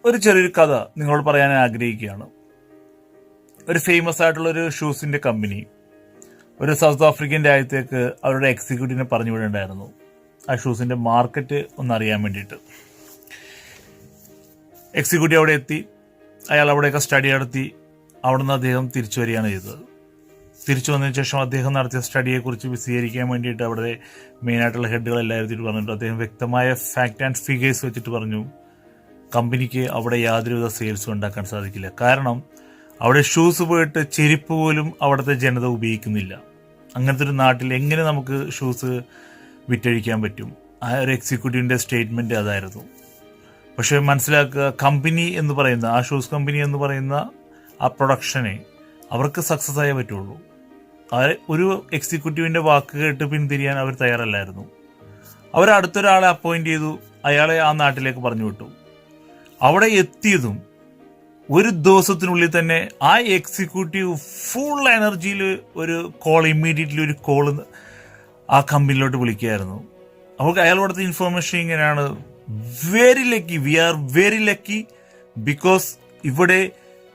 ഒരു ചെറിയൊരു കഥ നിങ്ങളോട് പറയാൻ ആഗ്രഹിക്കുകയാണ്. ഒരു ഫേമസ് ആയിട്ടുള്ള ഒരു ഷൂസിന്റെ കമ്പനി ഒരു സൗത്ത് ആഫ്രിക്കൻ രാജ്യത്തേക്ക് അവരുടെ എക്സിക്യൂട്ടീവിനെ പറഞ്ഞു വിടേണ്ടായിരുന്നു, ആ ഷൂസിന്റെ മാർക്കറ്റ് ഒന്നറിയാൻ വേണ്ടിയിട്ട്. എക്സിക്യൂട്ടീവ് അവിടെ എത്തി, അയാൾ അവിടെയൊക്കെ സ്റ്റഡി നടത്തി. അവിടുന്ന് അദ്ദേഹം തിരിച്ചു വരികയാണ് ചെയ്തത്. തിരിച്ചു വന്നതിന് ശേഷം അദ്ദേഹം നടത്തിയ സ്റ്റഡിയെക്കുറിച്ച് വിശദീകരിക്കാൻ വേണ്ടിയിട്ട് അവിടെ മെയിനായിട്ടുള്ള ഹെഡുകളെല്ലാം എഴുതിയിട്ട് പറഞ്ഞിട്ട് അദ്ദേഹം വ്യക്തമായ ഫാക്ട് ആൻഡ് ഫിഗേഴ്സ് വെച്ചിട്ട് പറഞ്ഞു, കമ്പനിക്ക് അവിടെ യാതൊരുവിധ സെയിൽസും ഉണ്ടാക്കാൻ സാധിക്കില്ല. കാരണം അവിടെ ഷൂസ് പോയിട്ട് ചെരുപ്പ് പോലും അവിടുത്തെ ജനത ഉപയോഗിക്കുന്നില്ല. അങ്ങനത്തെ ഒരു നാട്ടിൽ എങ്ങനെ നമുക്ക് ഷൂസ് വിറ്റഴിക്കാൻ പറ്റും? ആ ഒരു എക്സിക്യൂട്ടീവിൻ്റെ സ്റ്റേറ്റ്മെൻറ്റ് അതായിരുന്നു. പക്ഷേ മനസ്സിലാക്കുക, കമ്പനി എന്ന് പറയുന്ന ആ ഷൂസ് കമ്പനി എന്ന് പറയുന്ന ആ പ്രൊഡക്ഷനെ അവർക്ക് സക്സസ് ആയേ പറ്റുള്ളൂ. ഒരു എക്സിക്യൂട്ടീവിൻ്റെ വാക്ക് കേട്ട് പിന്തിരിയാൻ അവർ തയ്യാറല്ലായിരുന്നു. അവർ അടുത്തൊരാളെ അപ്പോയിന്റ് ചെയ്തു, അയാളെ ആ നാട്ടിലേക്ക് പറഞ്ഞു വിട്ടു. അവിടെ എത്തിയതും ഒരു ദിവസത്തിനുള്ളിൽ തന്നെ ആ എക്സിക്യൂട്ടീവ് ഫുൾ എനർജിയിൽ ഒരു കോൾ, ഇമ്മീഡിയറ്റ്ലി ഒരു കോൾ ആ കമ്പനിയിലോട്ട് വിളിക്കുകയായിരുന്നു. അവർക്ക് അയാളോടത്തെ ഇൻഫർമേഷൻ ഇങ്ങനെയാണ്: very lucky, we are very lucky, because ഇവിടെ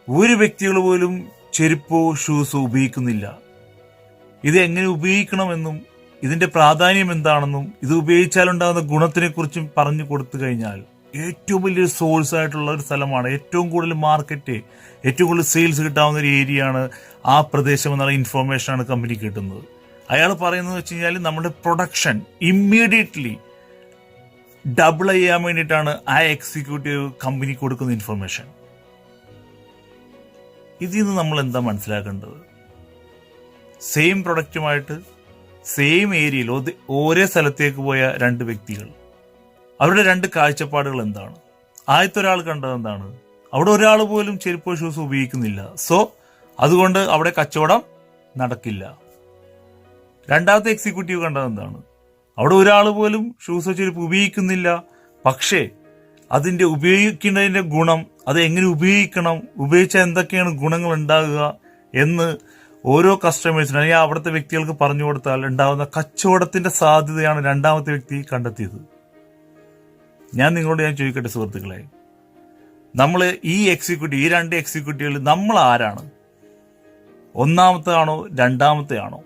ഒരു വ്യക്തികൾ പോലും ചെരുപ്പോ ഷൂസോ ഉപയോഗിക്കുന്നില്ല. ഇത് എങ്ങനെ ഉപയോഗിക്കണമെന്നും ഇതിന്റെ പ്രാധാന്യം എന്താണെന്നും ഇത് ഉപയോഗിച്ചാലുണ്ടാകുന്ന ഗുണത്തിനെ കുറിച്ചും പറഞ്ഞു കൊടുത്തു കഴിഞ്ഞാൽ ഏറ്റവും വലിയൊരു സോഴ്സ് ആയിട്ടുള്ള ഒരു സ്ഥലമാണ്. ഏറ്റവും കൂടുതൽ മാർക്കറ്റ്, ഏറ്റവും കൂടുതൽ സെയിൽസ് കിട്ടാവുന്ന ഒരു ഏരിയയാണ് ആ പ്രദേശം എന്നുള്ള ഇൻഫർമേഷനാണ് കമ്പനി കിട്ടുന്നത്. അയാൾ പറയുന്നത് വെച്ച് കഴിഞ്ഞാൽ നമ്മുടെ പ്രൊഡക്ഷൻ ഇമ്മീഡിയറ്റ്ലി ഡബിൾ ചെയ്യാൻ വേണ്ടിയിട്ടാണ് ആ എക്സിക്യൂട്ടീവ് കമ്പനി കൊടുക്കുന്ന ഇൻഫർമേഷൻ. ഇതിൽ നിന്ന് നമ്മൾ എന്താ മനസ്സിലാക്കേണ്ടത്? സെയിം പ്രൊഡക്റ്റുമായിട്ട് സെയിം ഏരിയയിൽ ഒരേ സ്ഥലത്തേക്ക് പോയ രണ്ട് വ്യക്തികൾ, അവരുടെ രണ്ട് കാഴ്ചപ്പാടുകൾ എന്താണ്? ആദ്യത്തെ ഒരാൾ കണ്ടത് എന്താണ്? അവിടെ ഒരാൾ പോലും ചെരുപ്പോ ഷൂസ് ഉപയോഗിക്കുന്നില്ല, സോ അതുകൊണ്ട് അവിടെ കച്ചവടം നടക്കില്ല. രണ്ടാമത്തെ എക്സിക്യൂട്ടീവ് കണ്ടത് എന്താണ്? അവിടെ ഒരാൾ പോലും ഷൂസോ ചെരുപ്പ് ഉപയോഗിക്കുന്നില്ല, പക്ഷേ അതിന്റെ ഉപയോഗിക്കുന്നതിന്റെ ഗുണം, അത് എങ്ങനെ ഉപയോഗിക്കണം, ഉപയോഗിച്ചാൽ എന്തൊക്കെയാണ് ഗുണങ്ങൾ ഉണ്ടാകുക എന്ന് ഓരോ കസ്റ്റമേഴ്സിനും അല്ലെങ്കിൽ അവിടുത്തെ വ്യക്തികൾക്ക് പറഞ്ഞു കൊടുത്താൽ ഉണ്ടാകുന്ന കച്ചവടത്തിന്റെ സാധ്യതയാണ് രണ്ടാമത്തെ വ്യക്തി കണ്ടെത്തിയത്. ഞാൻ ചോദിക്കട്ടെ സുഹൃത്തുക്കളെ, നമ്മൾ ഈ രണ്ട് എക്സിക്യൂട്ടീവുകൾ നമ്മൾ ആരാണ്? ഒന്നാമത്തെ ആണോ രണ്ടാമത്തെ ആണോ?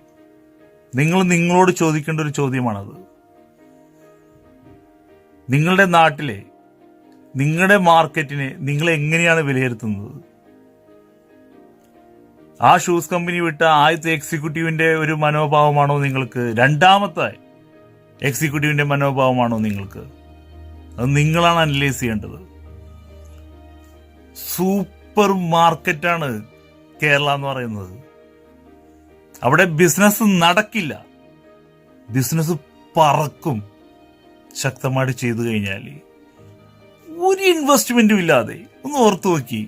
നിങ്ങളോട് ചോദിക്കേണ്ട ഒരു ചോദ്യമാണത്. നിങ്ങളുടെ നാട്ടിലെ നിങ്ങളുടെ മാർക്കറ്റിനെ നിങ്ങൾ എങ്ങനെയാണ് വിലയിരുത്തുന്നത്? ആ ഷൂസ് കമ്പനി വിട്ട ആദ്യത്തെ എക്സിക്യൂട്ടീവിന്റെ ഒരു മനോഭാവമാണോ നിങ്ങൾക്ക്? രണ്ടാമത്തെ എക്സിക്യൂട്ടീവിന്റെ മനോഭാവമാണോ നിങ്ങൾക്ക്? അത് നിങ്ങളാണ് അനലൈസ് ചെയ്യേണ്ടത്. സൂപ്പർ മാർക്കറ്റാണ് കേരള എന്ന് പറയുന്നത്. അവിടെ ബിസിനസ് നടക്കില്ല, ബിസിനസ് പറക്കും ശക്തമായിട്ട് ചെയ്തു കഴിഞ്ഞാൽ. ഒരു ഇൻവെസ്റ്റ്മെന്റും ഇല്ലാതെ ഒന്ന് ഓർത്തു നോക്കി,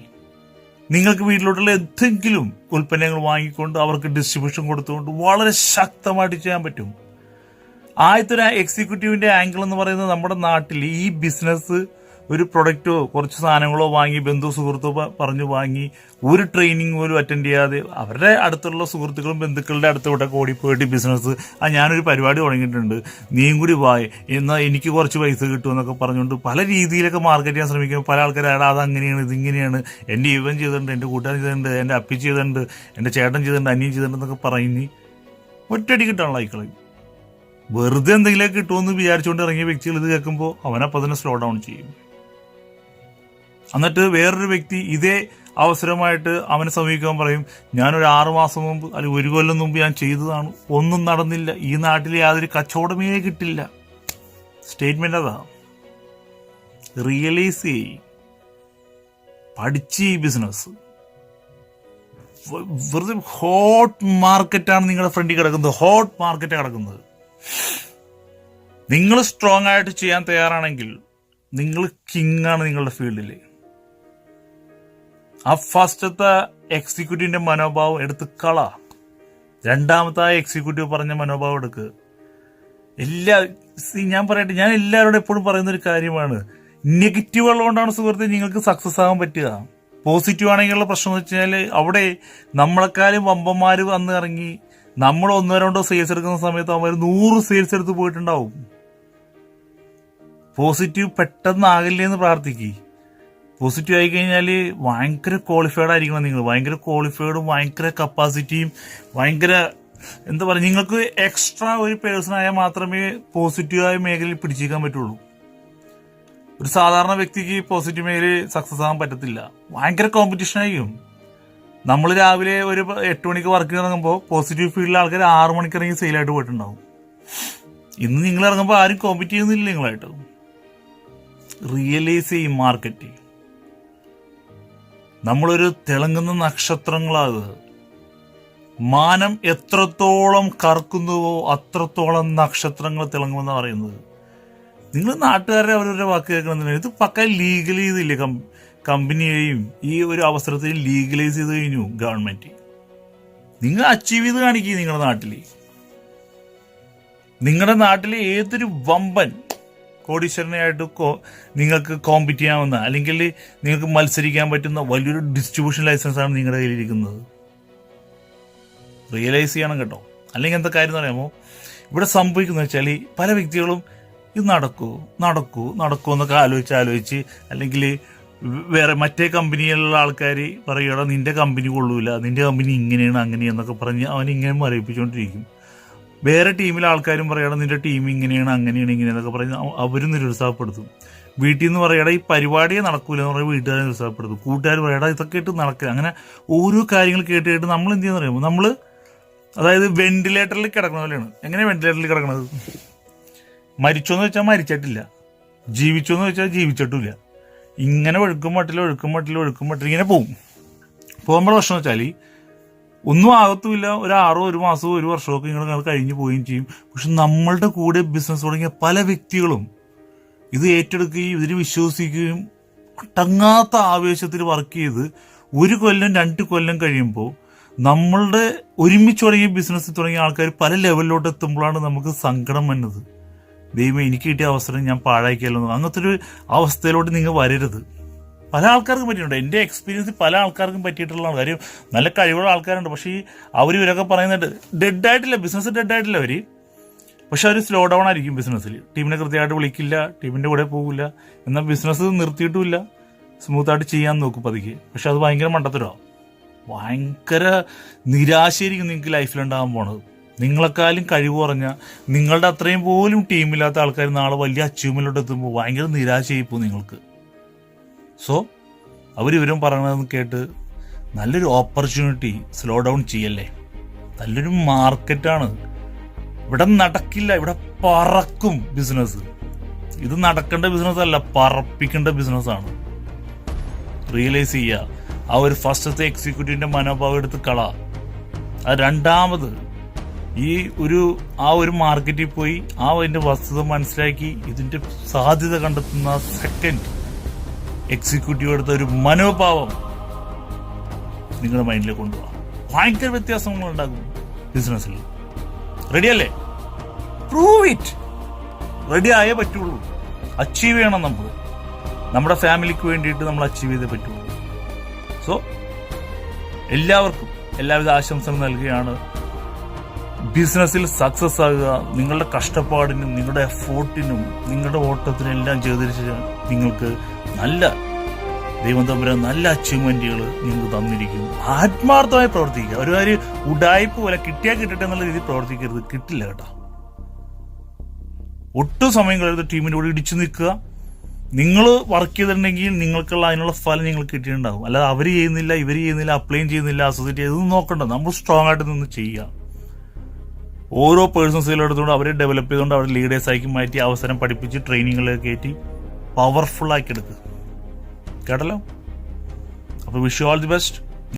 നിങ്ങൾക്ക് വീട്ടിലോട്ടുള്ള എന്തെങ്കിലും ഉൽപ്പന്നങ്ങൾ വാങ്ങിക്കൊണ്ട് അവർക്ക് ഡിസ്ട്രിബ്യൂഷൻ കൊടുത്തുകൊണ്ട് വളരെ ശക്തമായിട്ട് ചെയ്യാൻ പറ്റും. ആദ്യത്തെ എക്സിക്യൂട്ടീവിന്റെ ആംഗിൾ എന്ന് പറയുന്നത്, നമ്മുടെ നാട്ടിൽ ഈ ബിസിനസ് ഒരു പ്രൊഡക്റ്റോ കുറച്ച് സാധനങ്ങളോ വാങ്ങി ബന്ധു സുഹൃത്തോ പറഞ്ഞു വാങ്ങി ഒരു ട്രെയിനിങ് പോലും അറ്റൻഡ് ചെയ്യാതെ അവരുടെ അടുത്തുള്ള സുഹൃത്തുക്കളും ബന്ധുക്കളുടെ അടുത്തോട്ടൊക്കെ ഓടിപ്പോയിട്ട് ബിസിനസ്, ഞാനൊരു പരിപാടി തുടങ്ങിയിട്ടുണ്ട്, നീയും കൂടി വായി എന്നാൽ എനിക്ക് കുറച്ച് പൈസ കിട്ടുമെന്നൊക്കെ പറഞ്ഞുകൊണ്ട് പല രീതിയിലൊക്കെ മാർക്കറ്റ് ചെയ്യാൻ ശ്രമിക്കുമ്പോൾ പല ആൾക്കാരും അതങ്ങനെയാണ് ഇതിങ്ങനെയാണ്, എൻ്റെ ഇവൻ ചെയ്തിട്ടുണ്ട്, എൻ്റെ കൂട്ടുകാരൻ ചെയ്തിട്ടുണ്ട്, എൻ്റെ അപ്പി ചെയ്തിട്ടുണ്ട്, എൻ്റെ ചേട്ടൻ ചെയ്തിട്ടുണ്ട്, അനിയൻ ചെയ്തിട്ടുണ്ട് എന്നൊക്കെ പറഞ്ഞ് ഒറ്റയടി കിട്ടാനുള്ള ആയിക്കളയും. വെറുതെ എന്തെങ്കിലുമൊക്കെ കിട്ടുമെന്ന് വിചാരിച്ചുകൊണ്ട് ഇറങ്ങിയ വ്യക്തികൾ ഇത് കേൾക്കുമ്പോൾ അവനപ്പം തന്നെ സ്ലോ ഡൗൺ ചെയ്യും. എന്നിട്ട് വേറൊരു വ്യക്തി ഇതേ അവസരമായിട്ട് അവനെ സമീപിക്കാൻ പറയും, ഞാനൊരു 6 മാസം മുമ്പ് അല്ലെങ്കിൽ 1 കൊല്ലം മുമ്പ് ഞാൻ ചെയ്തതാണ്, ഒന്നും നടന്നില്ല, ഈ നാട്ടിൽ യാതൊരു കച്ചവടമേ കിട്ടില്ല. സ്റ്റേറ്റ്മെന്റ് അതാ. റിയലൈസ് ചെയ്യ്, പഠിച്ച് ഈ ബിസിനസ്. വെറുതെ ഹോട്ട് മാർക്കറ്റാണ് നിങ്ങളുടെ ഫ്രണ്ടിൽ കിടക്കുന്നത്, ഹോട്ട് മാർക്കറ്റാണ് കിടക്കുന്നത്. നിങ്ങൾ സ്ട്രോങ് ആയിട്ട് ചെയ്യാൻ തയ്യാറാണെങ്കിൽ നിങ്ങൾ കിങ് ആണ് നിങ്ങളുടെ ഫീൽഡിൽ. ആ ഫസ്റ്റത്തെ എക്സിക്യൂട്ടീവിന്റെ മനോഭാവം എടുത്ത് കള, രണ്ടാമത്തെ ആ എക്സിക്യൂട്ടീവ് പറഞ്ഞ മനോഭാവം എടുക്ക്. ഞാൻ പറയട്ടെ, ഞാൻ എല്ലാവരോടും എപ്പോഴും പറയുന്ന ഒരു കാര്യമാണ്, നെഗറ്റീവ് ഉള്ളതുകൊണ്ടാണ് സുഹൃത്തെ നിങ്ങൾക്ക് സക്സസ് ആകാൻ പറ്റുക. പോസിറ്റീവ് ആണെങ്കിലുള്ള പ്രശ്നം എന്ന് വെച്ചാൽ അവിടെ നമ്മളെക്കാളും വമ്പന്മാർ വന്ന് ഇറങ്ങി നമ്മൾ 1-2 സെയിൽസ് എടുക്കുന്ന സമയത്ത് അവർ 100 സെയിൽസ് എടുത്ത് പോയിട്ടുണ്ടാവും. പോസിറ്റീവ് പെട്ടെന്ന് ആകില്ലേ എന്ന് പ്രാർത്ഥിക്കുക. പോസിറ്റീവ് ആയി കഴിഞ്ഞാൽ ഭയങ്കര ക്വാളിഫൈഡ് ആയിരിക്കണം നിങ്ങൾ. ഭയങ്കര ക്വാളിഫൈഡും ഭയങ്കര കപ്പാസിറ്റിയും ഭയങ്കര എന്താ പറയുക, നിങ്ങൾക്ക് എക്സ്ട്രാ ഒരു പേഴ്സൺ ആയാൽ മാത്രമേ പോസിറ്റീവായ മേഖലയിൽ പിടിച്ചേക്കാൻ പറ്റുള്ളൂ. ഒരു സാധാരണ വ്യക്തിക്ക് പോസിറ്റീവ് മേഖലയിൽ സക്സസ് ആകാൻ പറ്റത്തില്ല. ഭയങ്കര കോമ്പറ്റീഷൻ ആയിരിക്കും. നമ്മൾ രാവിലെ ഒരു 8 മണിക്ക് വർക്ക് ഇറങ്ങുമ്പോൾ പോസിറ്റീവ് ഫീൽഡിലെ ആൾക്കാർ 6 മണിക്ക് ഇറങ്ങി സെയിലായിട്ട് പോയിട്ടുണ്ടാവും. ഇന്ന് നിങ്ങൾ ഇറങ്ങുമ്പോൾ ആരും കോമ്പറ്റ് ചെയ്യുന്നില്ല നിങ്ങളായിട്ട്. റിയലൈസ് ചെയ്യും മാർക്കറ്റ്. നമ്മളൊരു തിളങ്ങുന്ന നക്ഷത്രങ്ങളാകുക. മാനം എത്രത്തോളം കറക്കുന്നുവോ അത്രത്തോളം നക്ഷത്രങ്ങൾ തിളങ്ങുമെന്നാണ് പറയുന്നത്. നിങ്ങൾ നാട്ടുകാരെ അവരവരുടെ വാക്ക് കേൾക്കണമെന്നില്ല. ഇത് പക്ക ലീഗലൈസ് ചെയ്തില്ലേ കമ്പനിയെയും ഈ ഒരു അവസരത്തിൽ ലീഗലൈസ് ചെയ്ത് കഴിഞ്ഞു ഗവൺമെന്റ്. നിങ്ങൾ അച്ചീവ് ചെയ്ത് കാണിക്കുക. നിങ്ങളുടെ നാട്ടിലെ ഏതൊരു വമ്പൻ കോടീശ്വരനായിട്ട് നിങ്ങൾക്ക് കോമ്പറ്റ് ചെയ്യാവുന്ന അല്ലെങ്കിൽ നിങ്ങൾക്ക് മത്സരിക്കാൻ പറ്റുന്ന വലിയൊരു ഡിസ്ട്രിബ്യൂഷൻ ലൈസൻസാണ് നിങ്ങളുടെ കയ്യിലിരിക്കുന്നത്. റിയലൈസ് ചെയ്യണം കേട്ടോ. അല്ലെങ്കിൽ എന്താ കാര്യം എന്ന് പറയുമ്പോൾ ഇവിടെ സംഭവിക്കുന്നത് വെച്ചാൽ പല വ്യക്തികളും ഇത് നടക്കൂ എന്നൊക്കെ ആലോചിച്ച് അല്ലെങ്കിൽ വേറെ മറ്റേ കമ്പനിയിലുള്ള ആൾക്കാർ പറയുകയാണോ നിന്റെ കമ്പനി കൊള്ളൂല, നിന്റെ കമ്പനി ഇങ്ങനെയാണ് അങ്ങനെയെന്നൊക്കെ പറഞ്ഞ് അവൻ ഇങ്ങനെ മരവിപ്പിച്ചുകൊണ്ടിരിക്കും. വേറെ ടീമിലെ ആൾക്കാരും പറയണം നിന്റെ ടീം ഇങ്ങനെയാണ് അങ്ങനെയാണ് ഇങ്ങനെയെന്നൊക്കെ പറഞ്ഞ് അവരും നിരുത്സാഹപ്പെടുത്തും. വീട്ടിൽ നിന്ന് പറയടാ ഈ പരിപാടിയെ നടക്കൂല എന്ന് പറഞ്ഞാൽ വീട്ടുകാരെ നിരുത്സാഹപ്പെടുത്തും. കൂട്ടുകാർ പറയടാ ഇതൊക്കെ ഇട്ട് നടക്കില്ല. അങ്ങനെ ഓരോ കാര്യങ്ങൾ കേട്ട് നമ്മൾ എന്ത് ചെയ്യാന്ന് പറയുമ്പോൾ നമ്മൾ അതായത് വെന്റിലേറ്ററിൽ കിടക്കുന്ന പോലെയാണ്. എങ്ങനെയാണ് വെന്റിലേറ്ററിൽ കിടക്കണത്? മരിച്ചോന്ന് വെച്ചാൽ മരിച്ചിട്ടില്ല, ജീവിച്ചോന്ന് വെച്ചാൽ ജീവിച്ചിട്ടില്ല. ഇങ്ങനെ ഒഴുക്കും മട്ടിൽ ഇങ്ങനെ പോകുമ്പോൾ പ്രശ്നം വെച്ചാൽ ഒന്നും ആകത്തുമില്ല. ഒരു 6 മാസമോ 1 വർഷമൊക്കെ നിങ്ങൾ കഴിഞ്ഞു പോവുകയും ചെയ്യും. പക്ഷെ നമ്മളുടെ കൂടെ ബിസിനസ് തുടങ്ങിയ പല വ്യക്തികളും ഇത് ഏറ്റെടുക്കുകയും ഇതിൽ വിശ്വസിക്കുകയും അടങ്ങാത്ത ആവേശത്തിൽ വർക്ക് ചെയ്ത് 1 കൊല്ലം 2 കൊല്ലം കഴിയുമ്പോൾ നമ്മളുടെ ഒരുമിച്ച് തുടങ്ങിയ ബിസിനസ് തുടങ്ങിയ ആൾക്കാർ പല ലെവലിലോട്ട് എത്തുമ്പോഴാണ് നമുക്ക് സങ്കടം വന്നത്. ദൈവം എനിക്ക് കിട്ടിയ അവസരം ഞാൻ പാഴാക്കിയല്ലോ. അങ്ങനത്തെ ഒരു അവസ്ഥയിലോട്ട് നിങ്ങൾ വരരുത്. പല ആൾക്കാർക്കും പറ്റിയിട്ടുണ്ട്. എൻ്റെ എക്സ്പീരിയൻസിൽ പല ആൾക്കാർക്കും പറ്റിയിട്ടുള്ളതാണ്. കാര്യം നല്ല കഴിവുള്ള ആൾക്കാരുണ്ട്. പക്ഷേ ഇവരൊക്കെ പറയുന്നുണ്ട് ഡെഡായിട്ടില്ല, ബിസിനസ് ഡെഡായിട്ടില്ല അവർ. പക്ഷെ അവർ സ്ലോ ഡൗൺ ആയിരിക്കും ബിസിനസ്സിൽ. ടീമിനെ കൃത്യമായിട്ട് വിളിക്കില്ല, ടീമിൻ്റെ കൂടെ പോകില്ല. എന്നാൽ ബിസിനസ് നിർത്തിയിട്ടുമില്ല, സ്മൂത്തായിട്ട് ചെയ്യാൻ നോക്കും പതുക്കെ. പക്ഷെ അത് ഭയങ്കര മണ്ടത്തരമാണ്. ഭയങ്കര നിരാശയായിരിക്കും നിങ്ങൾക്ക് ലൈഫിലുണ്ടാകാൻ പോണത്. നിങ്ങളെക്കാളും കഴിവ് കുറഞ്ഞ നിങ്ങളുടെ അത്രയും പോലും ടീമില്ലാത്ത ആൾക്കാർ നാളെ വലിയ അച്ചീവ്മെന്റിലോട്ട് എത്തുമ്പോൾ ഭയങ്കര നിരാശയായിപ്പോൾ നിങ്ങൾക്ക്. സോ അവരിവരും പറയണതെന്ന് കേട്ട് നല്ലൊരു ഓപ്പർച്യൂണിറ്റി സ്ലോ ഡൗൺ ചെയ്യല്ലേ. നല്ലൊരു മാർക്കറ്റാണ്. ഇവിടെ നടക്കില്ല, ഇവിടെ പറക്കും ബിസിനസ്. ഇത് നടക്കേണ്ട ബിസിനസ് അല്ല, പറപ്പിക്കേണ്ട ബിസിനസ്സാണ്. റിയലൈസ് ചെയ്യുക. ആ ഒരു ഫസ്റ്റത്തെ എക്സിക്യൂട്ടീവിന്റെ മനോഭാവം എടുത്ത് കള. അത് രണ്ടാമത് ആ ഒരു മാർക്കറ്റിൽ പോയി അതിന്റെ വസ്തുത മനസ്സിലാക്കി ഇതിന്റെ സാധ്യത കണ്ടെത്തുന്ന സെക്കൻഡ് എക്സിക്യൂട്ടീവ് എടുത്ത ഒരു മനോഭാവം നിങ്ങളുടെ മൈൻഡിലേക്ക് കൊണ്ടുപോകാം. ഭയങ്കര വ്യത്യാസങ്ങൾ ഉണ്ടാകും ബിസിനസ്സിൽ. റെഡിയല്ലേ? Prove it. റെഡി ആയേ പറ്റുള്ളൂ. അച്ചീവ് ചെയ്യണം. നമ്മുടെ ഫാമിലിക്ക് വേണ്ടിയിട്ട് നമ്മൾ അച്ചീവ് ചെയ്തേ പറ്റുള്ളൂ. സോ എല്ലാവർക്കും എല്ലാവിധ ആശംസകൾ നൽകുകയാണ്. ബിസിനസ്സിൽ സക്സസ് ആകുക. നിങ്ങളുടെ കഷ്ടപ്പാടിനും നിങ്ങളുടെ എഫോർട്ടിനും നിങ്ങളുടെ ഓട്ടത്തിനും എല്ലാം ചെയ്തിരിച്ച് നിങ്ങൾക്ക് നല്ല ദൈവം തമ്പുരാൻ നല്ല അച്ചീവ്മെന്റുകൾ നിങ്ങൾക്ക് തന്നിരിക്കും. ആത്മാർത്ഥമായി പ്രവർത്തിക്കുക. ഒരു കാര്യം ഉഡായിപ്പ് പോലെ കിട്ടിയാൽ കിട്ടട്ടെ എന്നുള്ള രീതിയിൽ പ്രവർത്തിക്കരുത്. കിട്ടില്ല കേട്ടോ. ഒട്ടും സമയം കളയരുത്. ടീമിന്റെ കൂടെ ഇടിച്ചു നിൽക്കുക. നിങ്ങൾ വർക്ക് ചെയ്തിട്ടുണ്ടെങ്കിൽ നിങ്ങൾക്കുള്ള അതിനുള്ള ഫലം നിങ്ങൾ കിട്ടിയിട്ടുണ്ടാകും. അല്ലാതെ അവർ ചെയ്യുന്നില്ല, ഇവർ ചെയ്യുന്നില്ല, അപ്ലൈയും ചെയ്യുന്നില്ല, അസോസിയേറ്റ് ചെയ്തൊന്നും നോക്കണ്ട. നമ്മൾ സ്ട്രോങ് ആയിട്ട് നിന്ന് ചെയ്യുക. ഓരോ പേഴ്സൺസിലും എടുത്തുകൊണ്ട് അവരെ ഡെവലപ്പ് ചെയ്തുകൊണ്ട് അവരെ ലീഡേഴ്സാക്കി മാറ്റി അവസരം പഠിപ്പിച്ച് ട്രെയിനിങ്ങിലേക്ക് കയറ്റി പവർഫുൾ ആക്കി എടുക്കുക. കേട്ടല്ലോ? അപ്പോൾ wish you all the best.